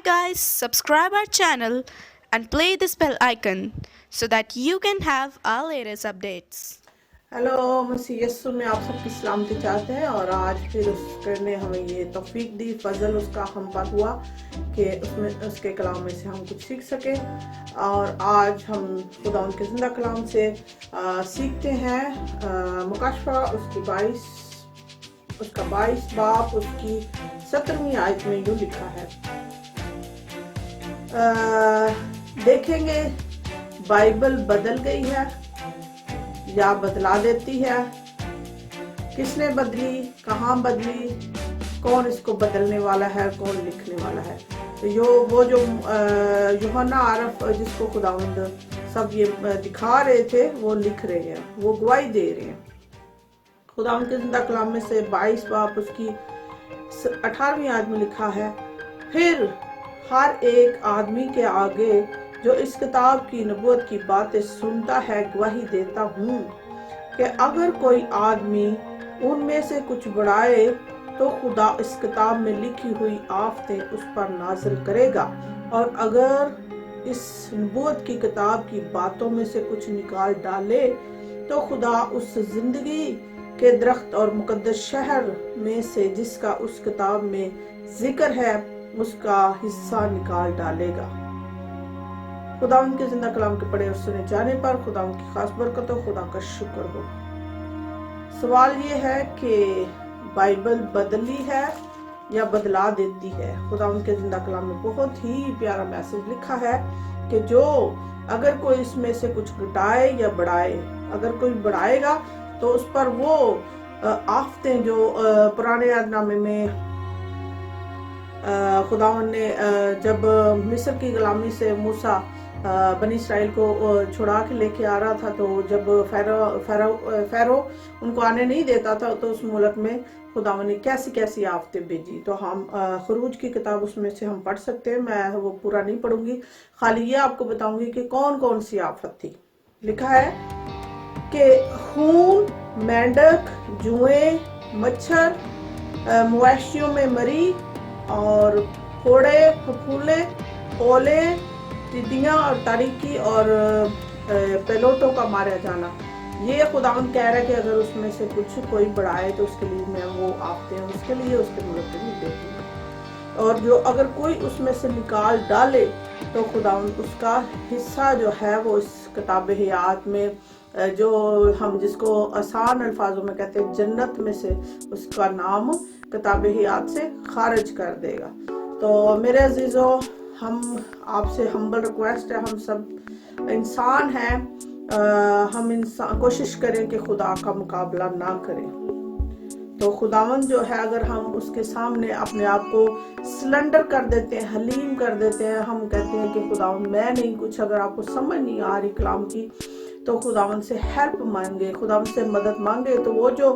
guys, subscribe our channel and play this bell icon so that you can have our latest updates. Hello मसीह यस्सु में आप सबकी सलामती चाहते हैं और आज फिर उसने हमें ये तौफीक दी, फजल उसका हम पर हुआ कि उसमें उसके कलाम में से हम कुछ सीख सके। और आज हम खुदा उनके जिंदा कलाम से सीखते हैं मुकाशफा उसका 22 बाब उसकी 17वीं आयत में यूँ लिखा है। देखेंगे बाइबल बदल गई है या बदला देती है, किसने बदली, कहाँ बदली, कौन इसको बदलने वाला है, कौन लिखने वाला है। तो वो जो यूहन्ना आरफ जिसको खुदावंद सब ये दिखा रहे थे वो लिख रहे हैं, वो गवाही दे रहे हैं। खुदावंद के जिंदा कलाम में से 22 बाब उसकी 18वीं आयत में लिखा है, फिर हर एक आदमी के आगे जो इस किताब की नबूवत की बातें सुनता है गवाही देता हूँ कि अगर कोई आदमी उनमें से कुछ बढ़ाए तो खुदा इस किताब में लिखी हुई आफतें उस पर नाज़िल करेगा, और अगर इस नबूवत की किताब की बातों में से कुछ निकाल डाले तो खुदा उस जिंदगी के दरख्त और मुकद्दस शहर में से जिसका उस किताब में जिक्र है उसका हिस्सा निकाल डालेगा। खुदा उनके जिंदा कलाम के पढ़े और सुने जाने पर खुदा उनकी खास बरकत हो, खुदा का शुक्र हो। सवाल ये है कि बाइबल बदली है या बदला देती है। खुदा उनके जिंदा कलाम में बहुत ही प्यारा मैसेज लिखा है कि जो अगर कोई इसमें से कुछ घटाए या बढ़ाए, अगर कोई बढ़ाएगा तो उस पर वो आफतें जो पुराने यादनामे में खुदावन ने जब मिस्र की गुलामी से मूसा बनी इसराइल को छुड़ा के लेके आ रहा था, तो जब फैरो उनको आने नहीं देता था तो उस मुल्क में खुदावन ने कैसी कैसी आफतें भेजी। तो हम खरूज की किताब उसमें से हम पढ़ सकते हैं, मैं वो पूरा नहीं पढ़ूंगी, खाली ये आपको बताऊंगी कि कौन कौन सी आफत थी। लिखा है कि खून, मेंढक, जुएं, मच्छर, मवेशियों में मरी और फोड़े, फफूले, ओले, टिड्डियां और तारीकी और पेलोटों का मारा जाना। ये खुदावंद कह रहा है कि अगर उसमें से कुछ कोई बढ़ाए तो उसके लिए मैं वो आफतें हैं उसके लिए उसके मुल्क में देती हूँ, और जो अगर कोई उसमें से निकाल डाले तो खुदावंद उसका हिस्सा जो है वो इस किताब हयात में, जो हम जिसको आसान अल्फाजों में कहते हैं जन्नत में से, उसका नाम किताब हयात से खारिज कर देगा। तो मेरे अजीजों, हम आपसे हम्बल रिक्वेस्ट है, हम सब इंसान हैं, हम इंसान कोशिश करें कि खुदा का मुकाबला ना करें। तो खुदावंद जो है अगर हम उसके सामने अपने आप को सिलेंडर कर देते हैं, हलीम कर देते हैं, हम कहते हैं कि खुदावंद मैं नहीं कुछ, अगर आपको समझ नहीं आ रही कलाम की तो खुदावंद से हेल्प मांगे, खुदावंद से मदद मांगे, तो वो जो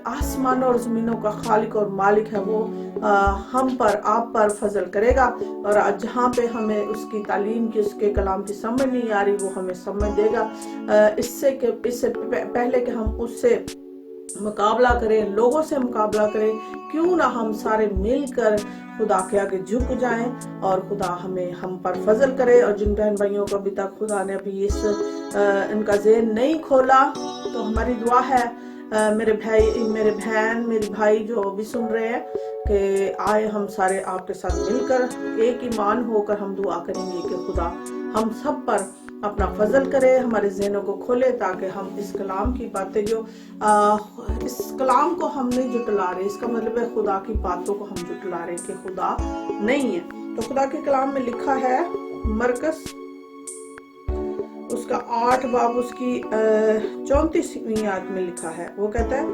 आसमान और ज़मीनों का खालिक और मालिक है वो हम पर, आप पर फजल करेगा। और आज जहाँ पे हमें उसकी तालीम की, उसके कलाम की समझ नहीं आ रही वो हमें समझ देगा। इससे पहले कि हम उससे मुकाबला करें, लोगों से मुकाबला करें, क्यों ना हम सारे मिलकर खुदा के आगे झुक जाएं और खुदा हमें हम पर फजल करे। और जिन बहन भाइयों को अभी तक खुदा ने अभी इनका ज़हन नहीं खोला, तो हमारी दुआ है मेरे बहन मेरे भाई जो भी सुन रहे हैं कि आए हम सारे आपके साथ मिलकर एक ईमान होकर हम दुआ करेंगे कि खुदा हम सब पर अपना फजल करे, हमारे ज़हनों को खोले, ताकि हम इस कलाम की बातें जो इस कलाम को हम नहीं जुटला रहे, इसका मतलब है खुदा की बातों को हम जुटला रहे कि खुदा नहीं है। तो खुदा के कलाम में लिखा है मरकस उसका 8 बाब उसकी 34वीं आयत में लिखा है, वो कहता है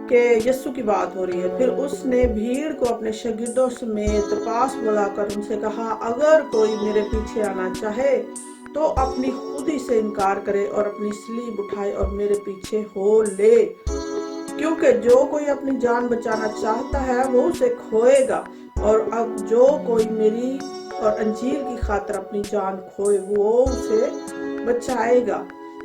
कि यस्सु की बात हो रही है। फिर उसने भीड़ को अपने शागिर्दों समेत पास बुलाकर उनसे कहा, अगर कोई मेरे पीछे आना चाहे तो अपनी खुद ही से इनकार करे और अपनी सलीब उठाए और मेरे पीछे हो ले, क्योंकि जो कोई अपनी जान बचाना चाहता है वो उसे खोएगा, और अब जो कोई मेरी और अंजीर की खातिर अपनी जान खोए वो उसे बचाएगा।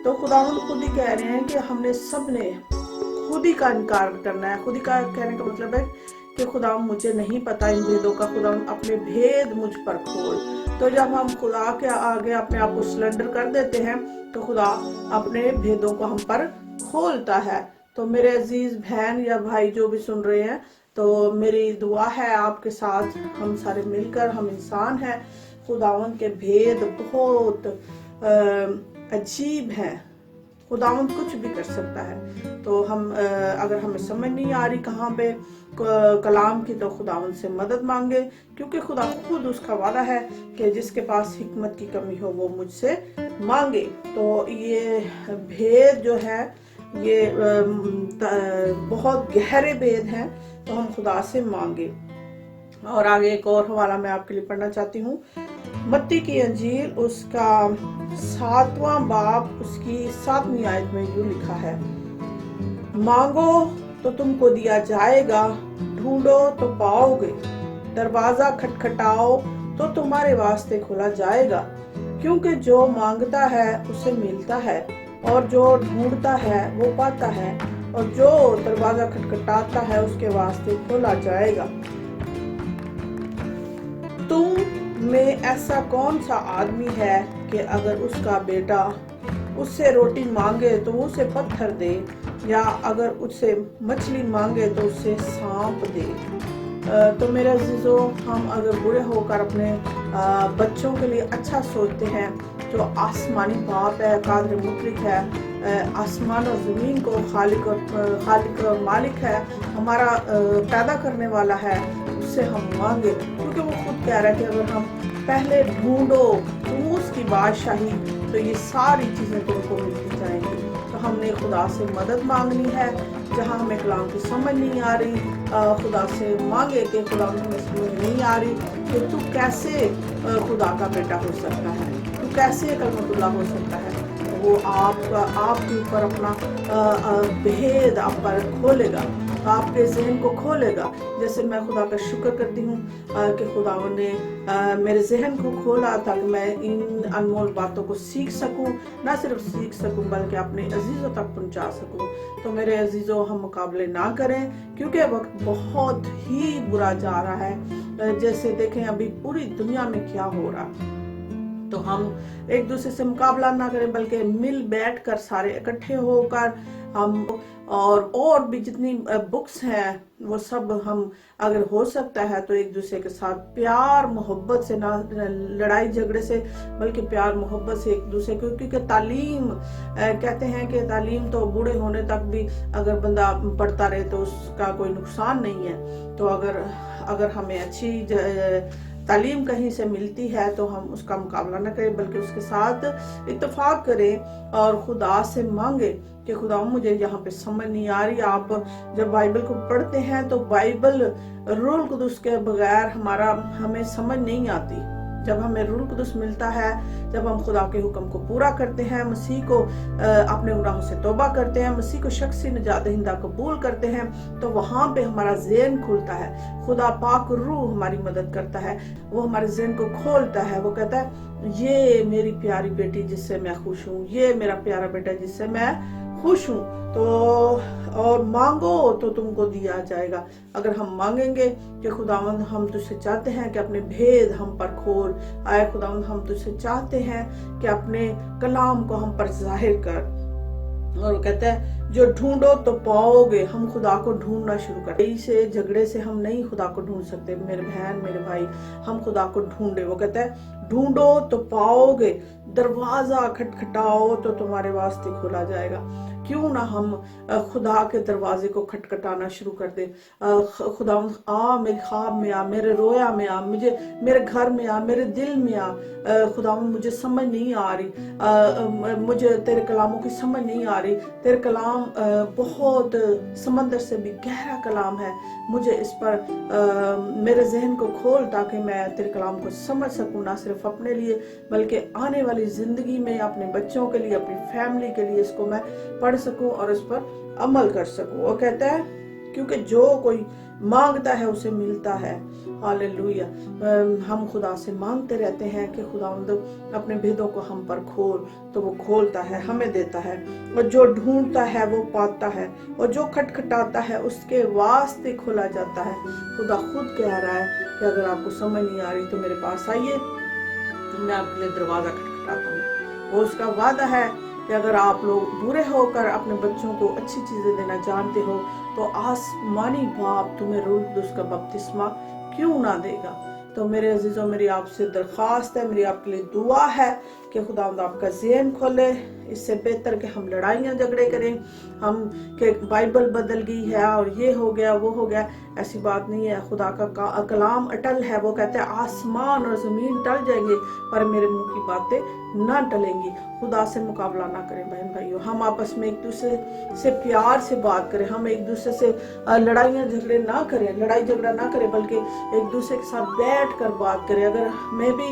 तो खुदावंद खुद ही कह रहे हैं कि हमने सब ने खुद ही का इनकार करना है। खुद ही का कहने का मतलब है کہ خدا مجھے نہیں پتا ان بھیدوں کا، خدا اپنے بھید مجھ پر کھول۔ تو جب ہم خدا کے آگے اپنے آپ کو سلنڈر کر دیتے ہیں تو خدا اپنے بھیدوں کو ہم پر کھولتا ہے۔ تو میرے عزیز بہن یا بھائی جو بھی سن رہے ہیں، تو میری دعا ہے آپ کے ساتھ، ہم سارے مل کر، ہم انسان ہیں، خداوند کے بھید بہت عجیب ہیں، خداوند کچھ بھی کر سکتا ہے۔ تو ہم اگر ہمیں سمجھ نہیں آ رہی کہاں پہ کلام کی، تو خداوند سے مدد مانگے، کیونکہ خدا خود اس کا وعدہ ہے کہ جس کے پاس حکمت کی کمی ہو وہ مجھ سے مانگے۔ تو یہ بھید جو ہے یہ بہت گہرے بھید ہیں، تو ہم خدا سے مانگے۔ اور آگے ایک اور حوالہ میں آپ کے لیے پڑھنا چاہتی ہوں، متی کی انجیل اس کا 7واں باب اس کی 7ویں آیت میں یوں لکھا ہے، مانگو تو تم کو دیا جائے گا، ڈھونڈو تو پاؤ گے، دروازہ کھٹکھٹاؤ تو تمہارے واسطے کھولا جائے گا، کیونکہ جو مانگتا ہے اسے ملتا ہے، اور جو ڈھونڈتا ہے وہ پاتا ہے، اور جو دروازہ کھٹکھٹاتا ہے اس کے واسطے کھولا جائے گا۔ تم میں ایسا کون سا آدمی ہے کہ اگر اس کا بیٹا اس سے روٹی مانگے تو وہ اسے پتھر دے، یا اگر اس سے مچھلی مانگے تو اسے سانپ دے؟ تو میرے عزیزو، ہم اگر برے ہو کر اپنے بچوں کے لیے اچھا سوچتے ہیں، جو آسمانی باپ ہے، قادر مطلق ہے، آسمان اور زمین کو خالق اور مالک ہے، ہمارا پیدا کرنے والا ہے، اس سے ہم مانگے، کیونکہ وہ خود کہہ رہا ہے کہ اگر ہم پہلے ڈھونڈو تم اس کی بادشاہی تو یہ ساری چیزیں تم کو ملتی جائیں گی۔ تو ہم نے خدا سے مدد مانگنی ہے، جہاں ہمیں کلام کی سمجھ نہیں آ رہی، خدا سے مانگے کہ خدا ہمیں سمجھ نہیں آ رہی کہ تو کیسے خدا کا بیٹا ہو سکتا ہے، تو کیسے کلمت اللہ ہو سکتا ہے۔ وہ آپ کے اوپر اپنا بھید آپ پر کھولے گا، آپ کے ذہن کو کھولے گا۔ جیسے میں خدا کا شکر کرتی ہوں کہ خداوند نے میرے ذہن کو کھولا تاکہ میں ان انمول باتوں کو سیکھ سکوں، نہ صرف سیکھ سکوں بلکہ اپنے عزیزوں تک پہنچا سکوں۔ تو میرے عزیزوں، ہم مقابلے نہ کریں، کیونکہ وقت بہت ہی برا جا رہا ہے۔ جیسے دیکھیں ابھی پوری دنیا میں کیا ہو رہا، تو ہم ایک دوسرے سے مقابلہ نہ کریں بلکہ مل بیٹھ کر سارے اکٹھے ہو کر ہم اور بھی جتنی بکس ہیں وہ سب ہم اگر ہو سکتا ہے تو ایک دوسرے کے ساتھ پیار محبت سے، نہ لڑائی جھگڑے سے بلکہ پیار محبت سے ایک دوسرے کو، کیونکہ تعلیم کہتے ہیں کہ تعلیم تو بوڑھے ہونے تک بھی اگر بندہ پڑھتا رہے تو اس کا کوئی نقصان نہیں ہے۔ تو اگر ہمیں اچھی تعلیم کہیں سے ملتی ہے تو ہم اس کا مقابلہ نہ کریں بلکہ اس کے ساتھ اتفاق کریں اور خدا سے مانگیں کہ خدا مجھے یہاں پہ سمجھ نہیں آ رہی۔ آپ جب بائبل کو پڑھتے ہیں تو بائبل روح القدس کے بغیر ہمیں سمجھ نہیں آتی۔ جب ہمیں روح القدس ملتا ہے، جب ہم خدا کے حکم کو پورا کرتے ہیں، مسیح کو اپنے گناہوں سے توبہ کرتے ہیں، مسیح کو شخصی نجات دہندہ قبول کرتے ہیں، تو وہاں پہ ہمارا ذہن کھلتا ہے۔ خدا پاک روح ہماری مدد کرتا ہے، وہ ہمارے ذہن کو کھولتا ہے، وہ کہتا ہے یہ میری پیاری بیٹی جس سے میں خوش ہوں، یہ میرا پیارا بیٹا جس سے میں خوش ہوں۔ تو اور مانگو تو تم کو دیا جائے گا۔ اگر ہم مانگیں گے کہ خداوند ہم تجھ سے چاہتے ہیں کہ اپنے بھید ہم پر کھول، آئے خداوند ہم تجھ سے چاہتے ہیں کہ اپنے کلام کو ہم پر ظاہر کر، اور وہ کہتا ہے جو ڈھونڈو تو پاؤ گے۔ ہم خدا کو ڈھونڈنا شروع کریں، سے جھگڑے سے ہم نہیں خدا کو ڈھونڈ سکتے میرے بہن میرے بھائی، ہم خدا کو ڈھونڈے۔ وہ کہتا ہے ڈھونڈو تو پاؤ گے، دروازہ کھٹکھٹاؤ تو تمہارے واسطے کھولا جائے گا۔ کیوں نہ ہم خدا کے دروازے کو کھٹکھٹانا شروع کر دیں، خدا میرے خواب میں آ، میرے رویا میں آ، میرے گھر میں آ، میرے دل میں آ، خدا مجھے سمجھ نہیں آ رہی، مجھے تیرے کلاموں کی سمجھ نہیں آ رہی، تیرے کلام بہت سمندر سے بھی گہرا کلام ہے، مجھے اس پر میرے ذہن کو کھول تاکہ میں تیرے کلام کو سمجھ سکوں، نہ صرف اپنے لیے بلکہ آنے والی زندگی میں اپنے بچوں کے لیے، اپنی فیملی کے لیے اس کو میں پڑھ سکوں اور اس پر عمل کر سکوں۔ وہ کہتا ہے क्योंकि जो कोई मांगता है उसे मिलता है। हालेलुया। हम खुदा से मांगते रहते हैं कि खुदावंद अपने भेदों को हम पर खोल, तो वो खोलता है, हमें देता है। और जो ढूंढता है वो पाता है, और जो खटखटाता है उसके वास्ते खोला जाता है। खुदा खुद कह रहा है कि अगर आपको समझ नहीं आ रही तो मेरे पास आइए, तो मैं आपके लिए दरवाजा खटखटाता हूँ। वो उसका वादा है कि अगर आप लोग बुरे होकर अपने बच्चों को अच्छी चीजें देना जानते हो, तो आसमानी बाप तुम्हें रूह कुदुस का बपतिस्मा क्यों ना देगा। तो मेरे अजीजों, मेरी आपसे दरख्वास्त है, मेरी आपके लिए दुआ है कि खुदावंद आपका ज़हन खोले। इससे बेहतर कि हम लड़ाइयाँ झगड़े करें, हम कि बाइबल बदल गई है और ये हो गया वो हो गया, ऐसी बात नहीं है। खुदा का कलाम अटल है। वो कहते हैं आसमान और ज़मीन टल जाएंगे पर मेरे मुंह की बातें ना टलेंगी। खुदा से मुकाबला ना करें बहन भाइयों, हम आपस में एक दूसरे से प्यार से बात करें, हम एक दूसरे से लड़ाइयाँ झगड़े ना करें, लड़ाई झगड़ा ना करें, बल्कि एक दूसरे के साथ बैठ कर बात करें। अगर मैं भी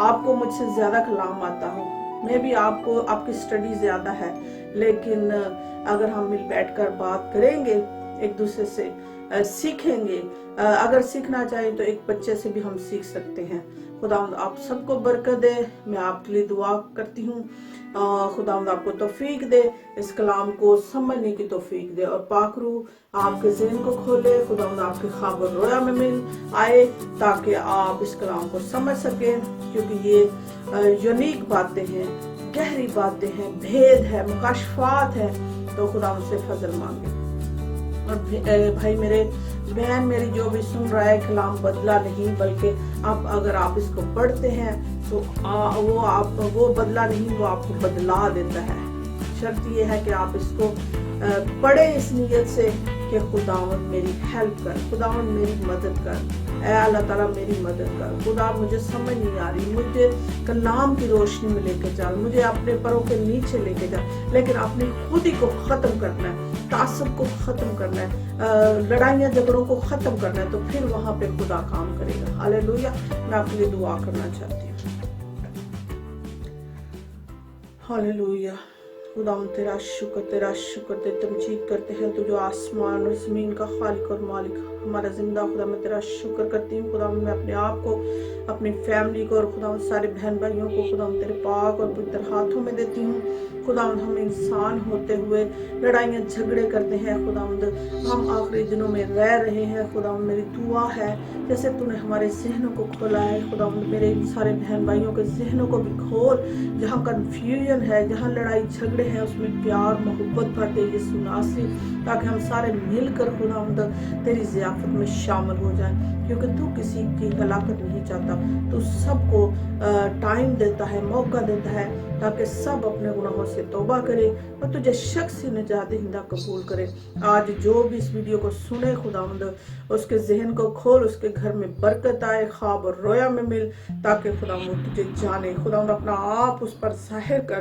आपको मुझसे ज्यादा कलाम आता हो, मैं भी आपको आपकी स्टडी ज्यादा है, लेकिन अगर हम मिल बैठ कर बात करेंगे, एक दूसरे से सीखेंगे, अगर सीखना चाहें तो एक बच्चे से भी हम सीख सकते हैं। खुदावंद आप सबको बरकत दे। मैं आपके लिए दुआ करती हूँ, खुदावंद आपको तौफीक दे, इस कलाम को समझने की तौफीक दे, और पाकरू आपके ज़हन को खोले। खुदावंद आपके ख्वाब और रोया में मिल आए ताकि आप इस कलाम को समझ सकें, क्योंकि ये यूनिक बातें हैं, गहरी बातें हैं, भेद है, मुकाशफात है। तो खुदा उनसे फजल मांगे। और भाई मेरे, बहन मेरी, जो भी सुन रहा है, कलाम बदला नहीं, बल्कि अगर आप इसको पढ़ते हैं तो वो बदला नहीं, वो आपको बदला देता है। शर्त ये है कि आप इसको पढ़े इस नीयत से कि खुदावंद मेरी हेल्प कर, खुदावंद मेरी मदद कर, ऐ अल्लाह ताला मेरी मदद कर। खुदा मुझे समझ नहीं आ रही, मुझे कलाम की रोशनी में लेके चल, मुझे अपने पैरों के नीचे लेके जा, लेकिन अपनी खुदी को खत्म करना है, तासब को खत्म करना है, लड़ाइयाँ झगड़ों को खत्म करना है, तो फिर वहां पे खुदा काम करेगा। हालेलुया। मैं आपके लिए दुआ करना चाहती हूँ। हालेलुया। खुदा तेरा शुक्र ते तमजीद करते हैं, तो जो आसमान और ज़मीन का खालिक और मालिक, हमारा जिंदा खुदा, मैं तेरा शुक्र करती हूँ। खुदा मैं अपने आप को, अपनी फैमिली को, और खुदा सारे बहन भाइयों को खुदा तेरे पाक और पवित्र हाथों में देती हूँ। खुदा हम इंसान होते हुए लड़ाइयाँ झगड़े करते हैं, खुदा हम आखिरी दिनों में रह रहे हैं। खुदा मेरी दुआ है जैसे तूने हमारे जहनों को खोला है, खुदा मेरे सारे बहन भाइयों के जहनों को भी खोल। जहाँ कन्फ्यूजन है, जहाँ लड़ाई झगड़े हैं, उसमें प्यार मोहब्बत भर दे यीशु नासरी, ताकि हम सारे मिलकर खुदा तेरी ज़ियाफत में शामिल हो जाएं, क्योंकि तू किसी की हलाकत नहीं चाहता। तू सबको टाइम देता है, मौका देता है, ताकि सब अपने गुनाहों से तौबा करे और तुझे शख्सी निजात दहिंदा कबूल करे। आज जो भी इस वीडियो को सुने खुदावंद, उसके जहन को खोल, उसके घर में बरकत आए, ख्वाब और रोया में मिल, ताकि खुदावंद तुझे जाने। खुदावंद अपना आप उस पर जाहिर कर,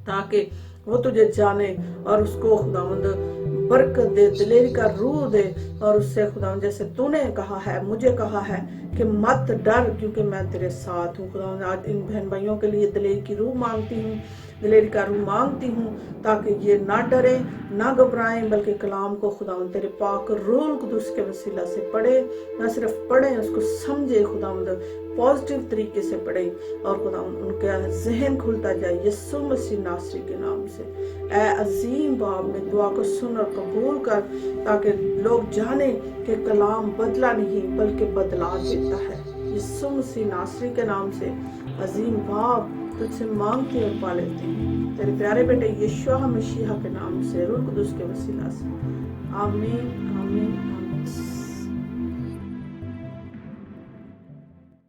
ताकि वो तुझे जाने और उसको खुदावंद बरकत दे, दिलेरी का रूह दे, और उससे खुदावंद जैसे तूने कहा है, मुझे कहा है कि मत डर क्योंकि मैं तेरे साथ हूँ। खुदावंद आज इन बहन भाइयों के लिए दिलेरी की रूह मांगती हूँ, दिलेरी का रूह मांगती हूँ, ताकि ये ना डरे ना घबराएं, बल्कि कलाम को खुदावंद तेरे पाक रूह कुदुस के वसीला से पढ़े, न सिर्फ पढ़े, उसको समझे, खुदावंद पॉजिटिव तरीके से पढ़े, और खुदावंद उनका जहन खुलता जाए यीशु मसीह नासरी के नाम से। ऐ अजीम बाप, में दुआ को सुन और कबूल कर, ताकि लोग जाने कि कलाम बदला नहीं बल्कि बदला देता है। यीशु मसीह नासरी के नाम से अजीम बाप तुझसे मांगते और पा लेते हैं, तेरे प्यारे बेटे यीशु मसीह के नाम से, रूह कुदुस के वसीला से। आमीन आमीन आमीन।